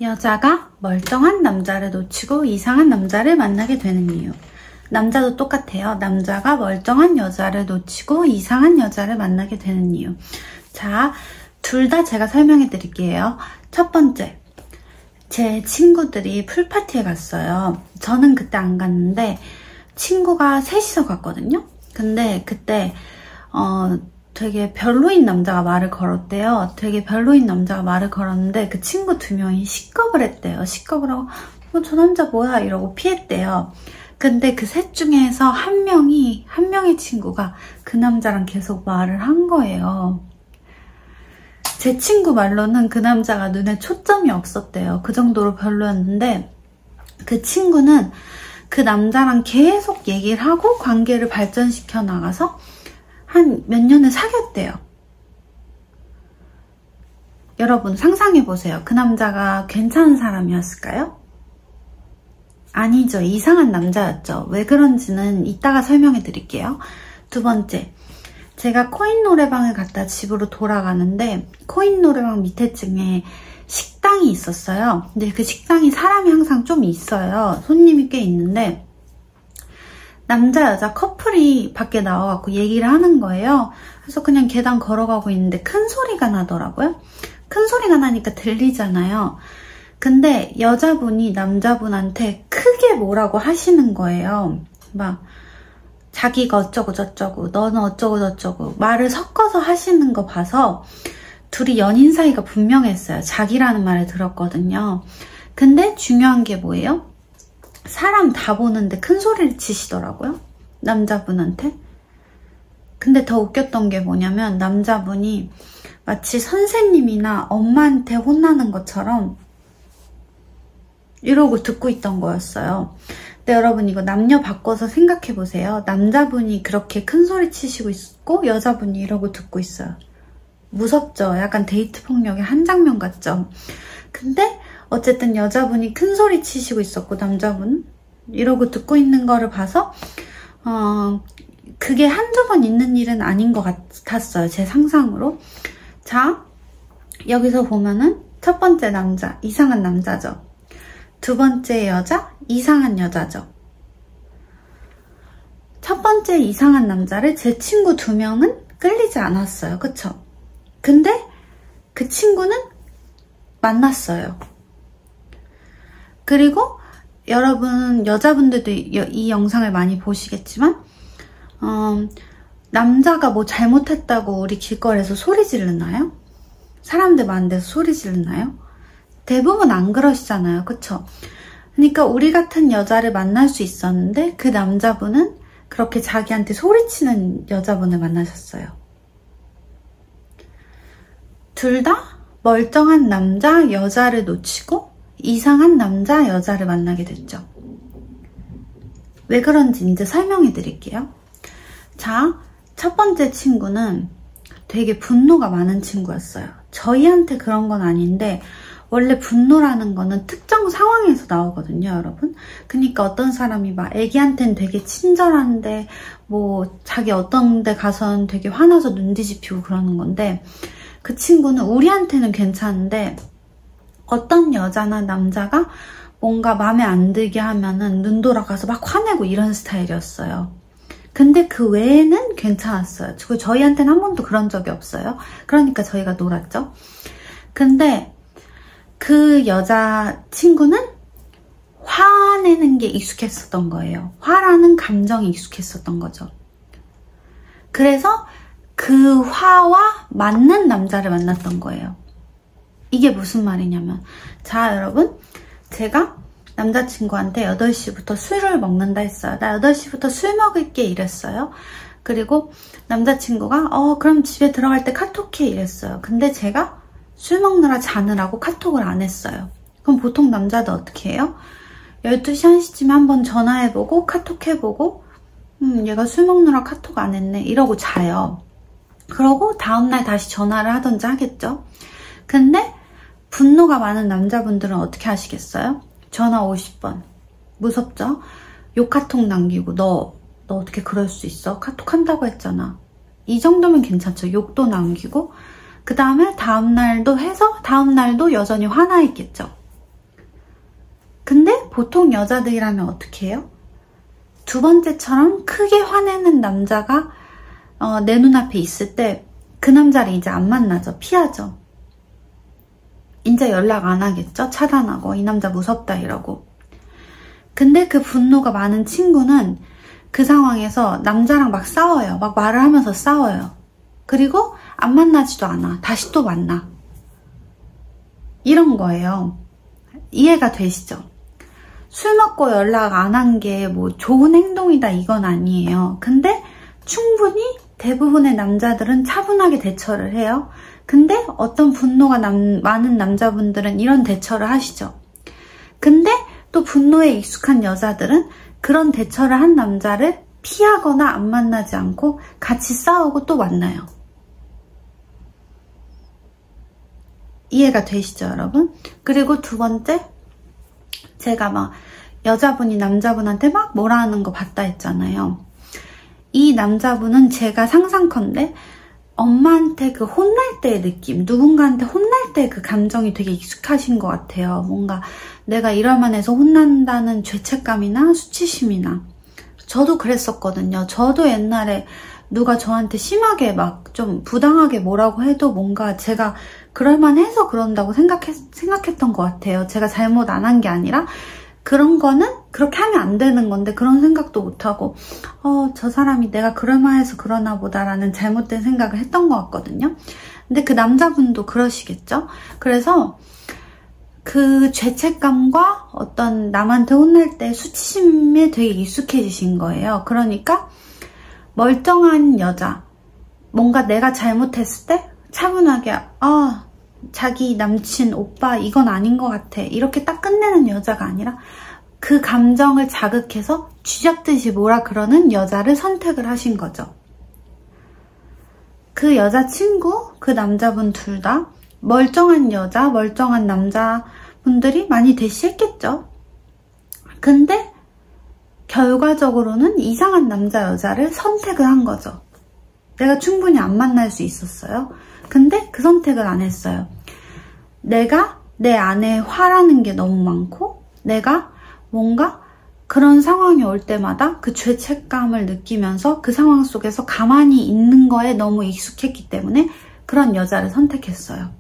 여자가 멀쩡한 남자를 놓치고 이상한 남자를 만나게 되는 이유. 남자도 똑같아요. 남자가 멀쩡한 여자를 놓치고 이상한 여자를 만나게 되는 이유. 자, 둘 다 제가 설명해 드릴게요. 첫 번째, 제 친구들이 풀파티에 갔어요. 저는 그때 안 갔는데 친구가 셋이서 갔거든요. 근데 그때 되게 별로인 남자가 말을 걸었대요. 되게 별로인 남자가 말을 걸었는데 그 친구 2명이 식겁을 했대요. 식겁을 하고 저 남자 뭐야 이러고 피했대요. 근데 그 셋 중에서 한 명의 친구가 그 남자랑 계속 말을 한 거예요. 제 친구 말로는 그 남자가 눈에 초점이 없었대요. 그 정도로 별로였는데 그 친구는 그 남자랑 계속 얘기를 하고 관계를 발전시켜 나가서 한 몇 년을 사귀었대요. 여러분 상상해보세요. 그 남자가 괜찮은 사람이었을까요? 아니죠. 이상한 남자였죠. 왜 그런지는 이따가 설명해 드릴게요. 두 번째, 제가 코인 노래방을 갔다 집으로 돌아가는데 코인 노래방 밑에 층에 식당이 있었어요. 근데 그 식당이 사람이 항상 좀 있어요. 손님이 꽤 있는데 남자 여자 커플이 밖에 나와갖고 얘기를 하는 거예요. 그래서 그냥 계단 걸어가고 있는데 큰 소리가 나더라고요. 큰 소리가 나니까 들리잖아요. 근데 여자분이 남자분한테 크게 뭐라고 하시는 거예요. 막 자기가 어쩌고 저쩌고 너는 어쩌고 저쩌고 말을 섞어서 하시는 거 봐서 둘이 연인 사이가 분명했어요. 자기라는 말을 들었거든요. 근데 중요한 게 뭐예요? 사람 다 보는데 큰 소리를 치시더라고요. 남자분한테. 근데 더 웃겼던 게 뭐냐면 남자분이 마치 선생님이나 엄마한테 혼나는 것처럼 이러고 듣고 있던 거였어요. 근데 여러분 이거 남녀 바꿔서 생각해보세요. 남자분이 그렇게 큰 소리 치시고 있고 여자분이 이러고 듣고 있어요. 무섭죠? 약간 데이트 폭력의 한 장면 같죠? 근데 어쨌든 여자분이 큰 소리 치시고 있었고 남자분은 이러고 듣고 있는 거를 봐서 그게 한두 번 있는 일은 아닌 것 같았어요. 제 상상으로. 자, 여기서 보면은 첫 번째 남자, 이상한 남자죠. 두 번째 여자, 이상한 여자죠. 첫 번째 이상한 남자를 제 친구 2명은 끌리지 않았어요. 그쵸? 근데 그 친구는 만났어요. 그리고 여러분 여자분들도 이 영상을 많이 보시겠지만 남자가 뭐 잘못했다고 우리 길거리에서 소리 지르나요? 사람들 많은 데서 소리 지르나요? 대부분 안 그러시잖아요. 그쵸? 그러니까 우리 같은 여자를 만날 수 있었는데 그 남자분은 그렇게 자기한테 소리치는 여자분을 만나셨어요. 둘 다 멀쩡한 남자, 여자를 놓치고 이상한 남자, 여자를 만나게 됐죠. 왜 그런지 이제 설명해 드릴게요. 자, 첫 번째 친구는 되게 분노가 많은 친구였어요. 저희한테 그런 건 아닌데 원래 분노라는 거는 특정 상황에서 나오거든요, 여러분. 그러니까 어떤 사람이 막 애기한테는 되게 친절한데 뭐 자기 어떤 데 가서는 되게 화나서 눈 뒤집히고 그러는 건데 그 친구는 우리한테는 괜찮은데 어떤 여자나 남자가 뭔가 마음에 안 들게 하면은 눈 돌아가서 막 화내고 이런 스타일이었어요. 근데 그 외에는 괜찮았어요. 그리고 저희한테는 한 번도 그런 적이 없어요. 그러니까 저희가 놀았죠. 근데 그 여자 친구는 화내는 게 익숙했었던 거예요. 화라는 감정이 익숙했었던 거죠. 그래서 그 화와 맞는 남자를 만났던 거예요. 이게 무슨 말이냐면 자 여러분 제가 남자친구한테 8시부터 술을 먹는다 했어요. 나 8시부터 술 먹을게 이랬어요. 그리고 남자친구가 그럼 집에 들어갈 때 카톡해 이랬어요. 근데 제가 술 먹느라 자느라고 카톡을 안 했어요. 그럼 보통 남자들 어떻게 해요? 12시 1시쯤에 한번 전화해보고 카톡해보고 얘가 술 먹느라 카톡 안 했네 이러고 자요. 그러고 다음날 다시 전화를 하던지 하겠죠. 근데 분노가 많은 남자분들은 어떻게 하시겠어요? 전화 50번. 무섭죠? 욕 카톡 남기고 너 어떻게 그럴 수 있어? 카톡 한다고 했잖아. 이 정도면 괜찮죠. 욕도 남기고 그 다음에 다음날도 해서 다음날도 여전히 화나 있겠죠. 근데 보통 여자들이라면 어떻게 해요? 두 번째처럼 크게 화내는 남자가 내 눈앞에 있을 때 그 남자를 이제 안 만나죠. 피하죠. 이제 연락 안 하겠죠. 차단하고 이 남자 무섭다 이러고. 근데 그 분노가 많은 친구는 그 상황에서 남자랑 막 싸워요. 막 말을 하면서 싸워요. 그리고 안 만나지도 않아. 다시 또 만나. 이런 거예요. 이해가 되시죠? 술 먹고 연락 안 한 게 뭐 좋은 행동이다 이건 아니에요. 근데 충분히 대부분의 남자들은 차분하게 대처를 해요. 근데 어떤 분노가 많은 남자분들은 이런 대처를 하시죠. 근데 또 분노에 익숙한 여자들은 그런 대처를 한 남자를 피하거나 안 만나지 않고 같이 싸우고 또 만나요. 이해가 되시죠, 여러분? 그리고 두 번째, 제가 막 여자분이 남자분한테 막 뭐라 하는 거 봤다 했잖아요. 이 남자분은 제가 상상컨대 엄마한테 그 혼날 때의 느낌, 누군가한테 혼날 때 그 감정이 되게 익숙하신 것 같아요. 뭔가 내가 이럴만 해서 혼난다는 죄책감이나 수치심이나. 저도 그랬었거든요. 저도 옛날에 누가 저한테 심하게 막 좀 부당하게 뭐라고 해도 뭔가 제가 그럴만 해서 그런다고 생각했던 것 같아요. 제가 잘못 안 한 게 아니라 그런 거는 그렇게 하면 안 되는 건데 그런 생각도 못하고 저 사람이 내가 그럴만해서 그러나 보다라는 잘못된 생각을 했던 것 같거든요. 근데 그 남자분도 그러시겠죠? 그래서 그 죄책감과 어떤 남한테 혼날 때 수치심에 되게 익숙해지신 거예요. 그러니까 멀쩡한 여자, 뭔가 내가 잘못했을 때 차분하게 자기 남친, 오빠 이건 아닌 것 같아 이렇게 딱 끝내는 여자가 아니라 그 감정을 자극해서 쥐잡듯이 뭐라 그러는 여자를 선택을 하신 거죠. 그 여자친구, 그 남자분 둘 다 멀쩡한 여자, 멀쩡한 남자분들이 많이 대시했겠죠. 근데 결과적으로는 이상한 남자, 여자를 선택을 한 거죠. 내가 충분히 안 만날 수 있었어요. 근데 그 선택을 안 했어요. 내가 내 안에 화라는 게 너무 많고 내가 뭔가 그런 상황이 올 때마다 그 죄책감을 느끼면서 그 상황 속에서 가만히 있는 거에 너무 익숙했기 때문에 그런 여자를 선택했어요.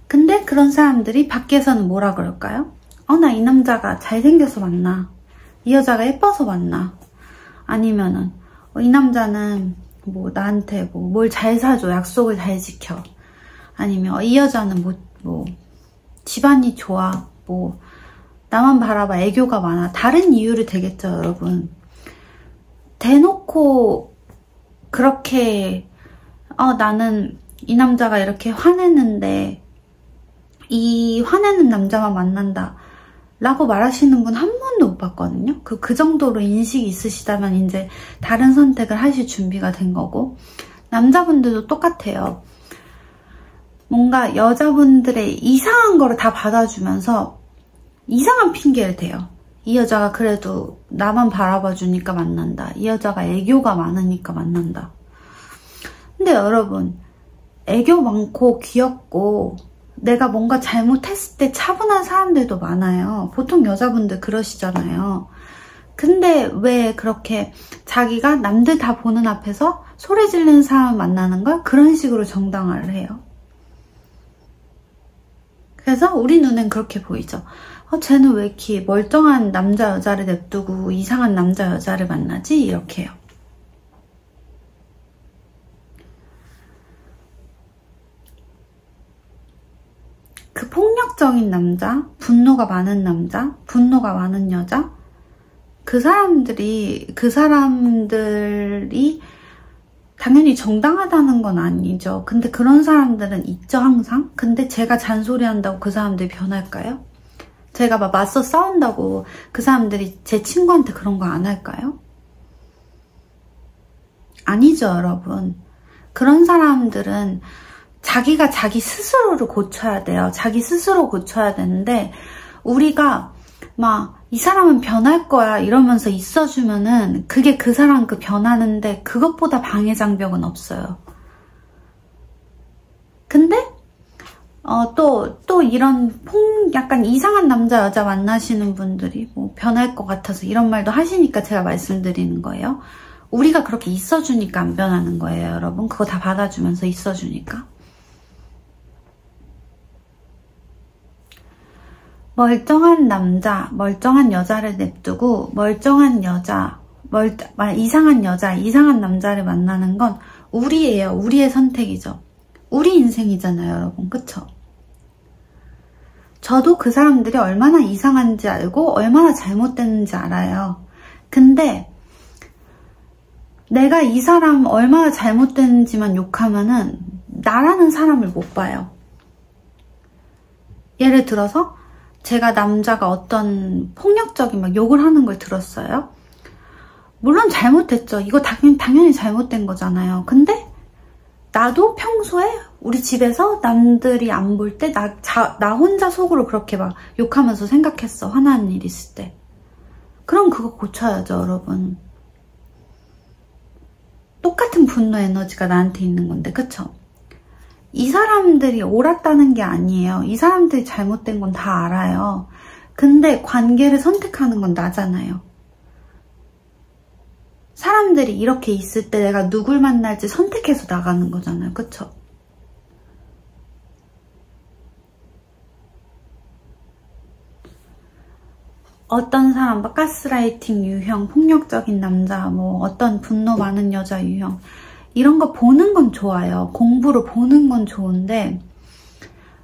근데 그런 사람들이 밖에서는 뭐라 그럴까요? 나 이 남자가 잘생겨서 만나. 이 여자가 예뻐서 만나. 아니면은 이 남자는 뭐 나한테 뭘 잘 사줘. 약속을 잘 지켜. 아니면 이 여자는 뭐 집안이 좋아. 뭐 나만 바라봐. 애교가 많아. 다른 이유를 대겠죠, 여러분. 대놓고 그렇게 나는 이 남자가 이렇게 화내는데 이 화내는 남자만 만난다 라고 말하시는 분 한 번도 못 봤거든요. 그 정도로 인식이 있으시다면 이제 다른 선택을 하실 준비가 된 거고, 남자분들도 똑같아요. 뭔가 여자분들의 이상한 거를 다 받아주면서 이상한 핑계를 대요. 이 여자가 그래도 나만 바라봐 주니까 만난다. 이 여자가 애교가 많으니까 만난다. 근데 여러분, 애교 많고 귀엽고 내가 뭔가 잘못했을 때 차분한 사람들도 많아요. 보통 여자분들 그러시잖아요. 근데 왜 그렇게 자기가 남들 다 보는 앞에서 소리 지르는 사람 만나는 걸 그런 식으로 정당화를 해요. 그래서 우리 눈엔 그렇게 보이죠. 쟤는 왜 이렇게 멀쩡한 남자 여자를 냅두고 이상한 남자 여자를 만나지? 이렇게 해요. 그 폭력적인 남자, 분노가 많은 남자, 분노가 많은 여자, 그 사람들이 당연히 정당하다는 건 아니죠. 근데 그런 사람들은 있죠, 항상. 근데 제가 잔소리한다고 그 사람들이 변할까요? 제가 막 맞서 싸운다고 그 사람들이 제 친구한테 그런 거 안 할까요? 아니죠, 여러분. 그런 사람들은 자기가 자기 스스로를 고쳐야 돼요. 자기 스스로 고쳐야 되는데 우리가 막 이 사람은 변할 거야 이러면서 있어주면은 그게 그 사람 변하는데 그것보다 방해장벽은 없어요. 근데 또 이런 약간 이상한 남자, 여자 만나시는 분들이 뭐 변할 것 같아서 이런 말도 하시니까 제가 말씀드리는 거예요. 우리가 그렇게 있어주니까 안 변하는 거예요, 여러분. 그거 다 받아주면서 있어주니까. 멀쩡한 남자, 멀쩡한 여자를 냅두고 멀쩡한 여자, 이상한 여자, 이상한 남자를 만나는 건 우리예요. 우리의 선택이죠. 우리 인생이잖아요, 여러분. 그쵸? 저도 그 사람들이 얼마나 이상한지 알고 얼마나 잘못됐는지 알아요. 근데 내가 이 사람 얼마나 잘못됐는지만 욕하면은 나라는 사람을 못 봐요. 예를 들어서 제가 남자가 어떤 폭력적인 막 욕을 하는 걸 들었어요. 물론 잘못됐죠. 이거 당연히 잘못된 거잖아요. 근데 나도 평소에 우리 집에서 남들이 안 볼 때 나 혼자 속으로 그렇게 막 욕하면서 생각했어. 화나는 일 있을 때. 그럼 그거 고쳐야죠, 여러분. 똑같은 분노 에너지가 나한테 있는 건데, 그쵸? 이 사람들이 옳았다는 게 아니에요. 이 사람들이 잘못된 건 다 알아요. 근데 관계를 선택하는 건 나잖아요. 사람들이 이렇게 있을 때 내가 누굴 만날지 선택해서 나가는 거잖아요. 그쵸? 어떤 사람, 막 가스라이팅 유형, 폭력적인 남자, 뭐 어떤 분노 많은 여자 유형, 이런 거 보는 건 좋아요. 공부로 보는 건 좋은데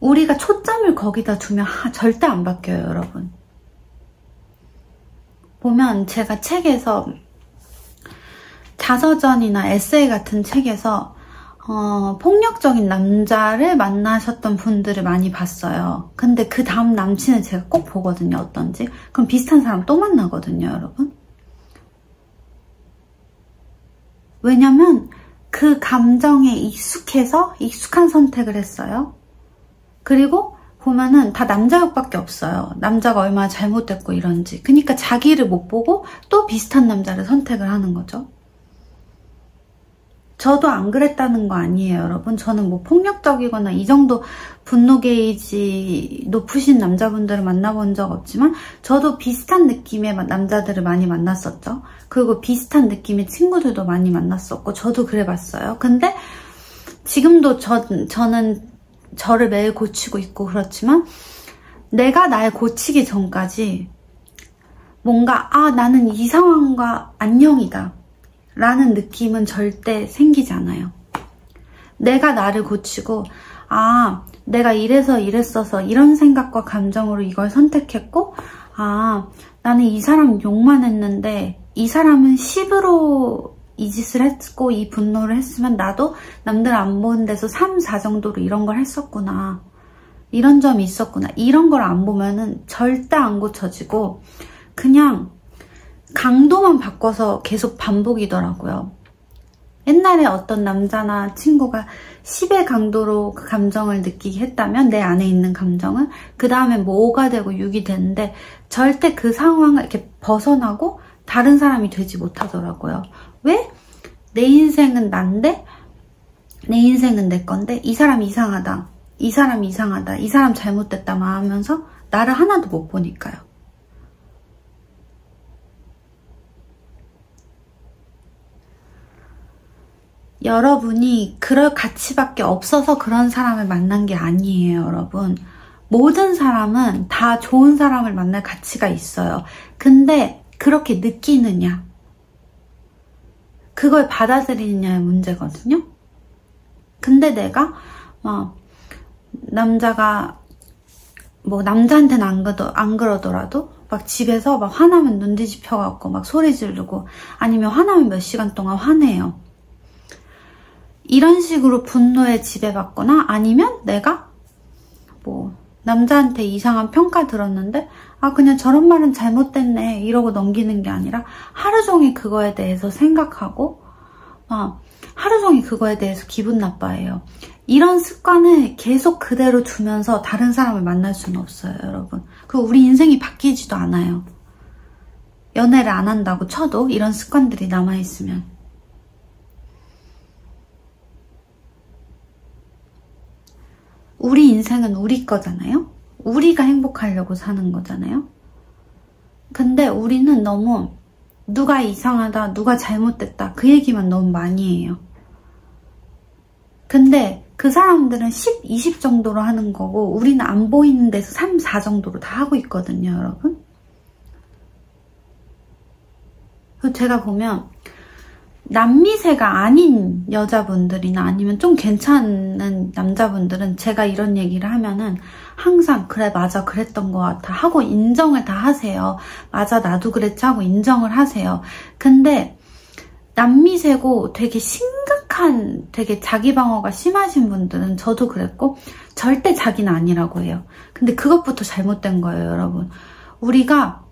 우리가 초점을 거기다 두면 절대 안 바뀌어요, 여러분. 보면 제가 책에서 자서전이나 에세이 같은 책에서 폭력적인 남자를 만나셨던 분들을 많이 봤어요. 근데 그 다음 남친을 제가 꼭 보거든요, 어떤지. 그럼 비슷한 사람 또 만나거든요, 여러분. 왜냐면 그 감정에 익숙해서 익숙한 선택을 했어요. 그리고 보면은 다 남자 욕밖에 없어요. 남자가 얼마나 잘못됐고 이런지. 그러니까 자기를 못 보고 또 비슷한 남자를 선택을 하는 거죠. 저도 안 그랬다는 거 아니에요, 여러분. 저는 뭐 폭력적이거나 이 정도 분노 게이지 높으신 남자분들을 만나본 적 없지만 저도 비슷한 느낌의 남자들을 많이 만났었죠. 그리고 비슷한 느낌의 친구들도 많이 만났었고 저도 그래봤어요. 근데 지금도 저는 저를 매일 고치고 있고 그렇지만 내가 날 고치기 전까지 뭔가 나는 이 상황과 안녕이다 라는 느낌은 절대 생기지 않아요. 내가 나를 고치고 내가 이래서 이랬어서 이런 생각과 감정으로 이걸 선택했고 나는 이 사람 욕만 했는데 이 사람은 10으로 이 짓을 했고 이 분노를 했으면 나도 남들 안 보는 데서 3, 4 정도로 이런 걸 했었구나. 이런 점이 있었구나. 이런 걸 안 보면은 절대 안 고쳐지고 그냥 강도만 바꿔서 계속 반복이더라고요. 옛날에 어떤 남자나 친구가 10의 강도로 그 감정을 느끼게 했다면 내 안에 있는 감정은 그 다음에 뭐 5가 되고 6이 되는데 절대 그 상황을 이렇게 벗어나고 다른 사람이 되지 못하더라고요. 왜? 내 인생은 난데 내 인생은 내 건데 이 사람이 이상하다. 이 사람이 이상하다. 이 사람 잘못됐다만 하면서 나를 하나도 못 보니까요. 여러분이 그럴 가치밖에 없어서 그런 사람을 만난 게 아니에요, 여러분. 모든 사람은 다 좋은 사람을 만날 가치가 있어요. 근데 그렇게 느끼느냐, 그걸 받아들이느냐의 문제거든요. 근데 내가 남자가 뭐 남자한테는 안 그러더라도 막 집에서 막 화나면 눈 뒤집혀갖고 막 소리 지르고 아니면 화나면 몇 시간 동안 화내요. 이런 식으로 분노에 지배받거나 아니면 내가 뭐 남자한테 이상한 평가 들었는데 그냥 저런 말은 잘못됐네 이러고 넘기는 게 아니라 하루 종일 그거에 대해서 생각하고 하루 종일 그거에 대해서 기분 나빠해요. 이런 습관을 계속 그대로 두면서 다른 사람을 만날 수는 없어요, 여러분. 그리고 우리 인생이 바뀌지도 않아요. 연애를 안 한다고 쳐도 이런 습관들이 남아있으면. 우리 인생은 우리 거잖아요? 우리가 행복하려고 사는 거잖아요? 근데 우리는 너무 누가 이상하다, 누가 잘못됐다 그 얘기만 너무 많이 해요. 근데 그 사람들은 10, 20 정도로 하는 거고 우리는 안 보이는 데서 3, 4 정도로 다 하고 있거든요, 여러분. 제가 보면 남미세가 아닌 여자분들이나 아니면 좀 괜찮은 남자분들은 제가 이런 얘기를 하면은 항상 그래 맞아 그랬던 것 같아 하고 인정을 다 하세요. 맞아 나도 그랬지 하고 인정을 하세요. 근데 남미세고 되게 심각한 되게 자기 방어가 심하신 분들은 저도 그랬고 절대 자기는 아니라고 해요. 근데 그것부터 잘못된 거예요, 여러분. 우리가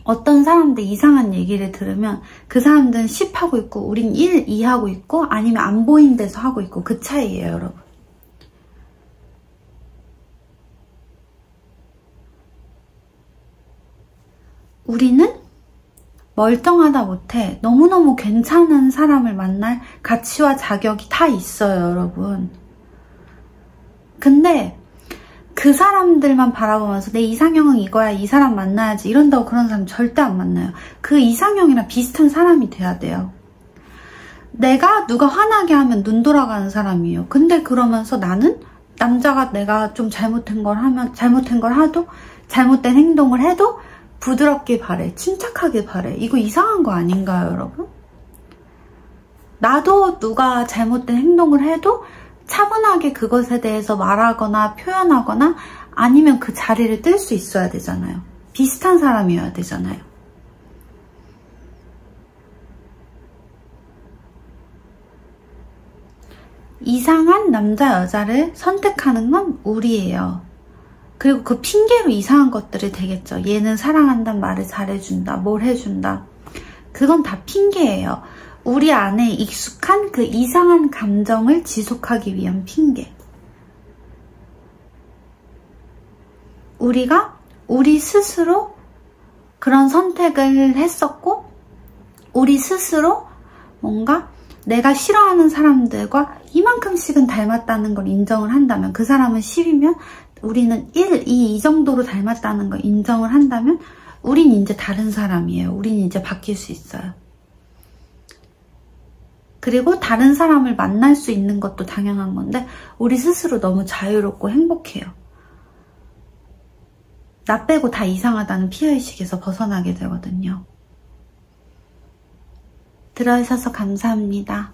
어떤 사람들 이상한 얘기를 들으면 그 사람들은 10 하고 있고 우린 1, 2 하고 있고 아니면 안 보이는 데서 하고 있고 그 차이예요, 여러분. 우리는 멀쩡하다 못해 너무너무 괜찮은 사람을 만날 가치와 자격이 다 있어요, 여러분. 근데 그 사람들만 바라보면서 내 이상형은 이거야, 이 사람 만나야지 이런다고 그런 사람 절대 안 만나요. 그 이상형이랑 비슷한 사람이 돼야 돼요. 내가 누가 화나게 하면 눈 돌아가는 사람이에요. 근데 그러면서 나는 남자가 내가 좀 잘못된 걸 하도 잘못된 행동을 해도 부드럽게 바래, 침착하게 바래. 이거 이상한 거 아닌가요, 여러분? 나도 누가 잘못된 행동을 해도 차분하게 그것에 대해서 말하거나 표현하거나 아니면 그 자리를 뜰 수 있어야 되잖아요. 비슷한 사람이어야 되잖아요. 이상한 남자, 여자를 선택하는 건 우리예요. 그리고 그 핑계로 이상한 것들이 되겠죠. 얘는 사랑한다는 말을 잘해준다, 뭘 해준다. 그건 다 핑계예요. 우리 안에 익숙한 그 이상한 감정을 지속하기 위한 핑계. 우리가 우리 스스로 그런 선택을 했었고 우리 스스로 뭔가 내가 싫어하는 사람들과 이만큼씩은 닮았다는 걸 인정을 한다면 그 사람은 10이면 우리는 1, 2, 이 정도로 닮았다는 걸 인정을 한다면 우린 이제 다른 사람이에요. 우린 이제 바뀔 수 있어요. 그리고 다른 사람을 만날 수 있는 것도 당연한 건데 우리 스스로 너무 자유롭고 행복해요. 나 빼고 다 이상하다는 피해의식에서 벗어나게 되거든요. 들어주셔서 감사합니다.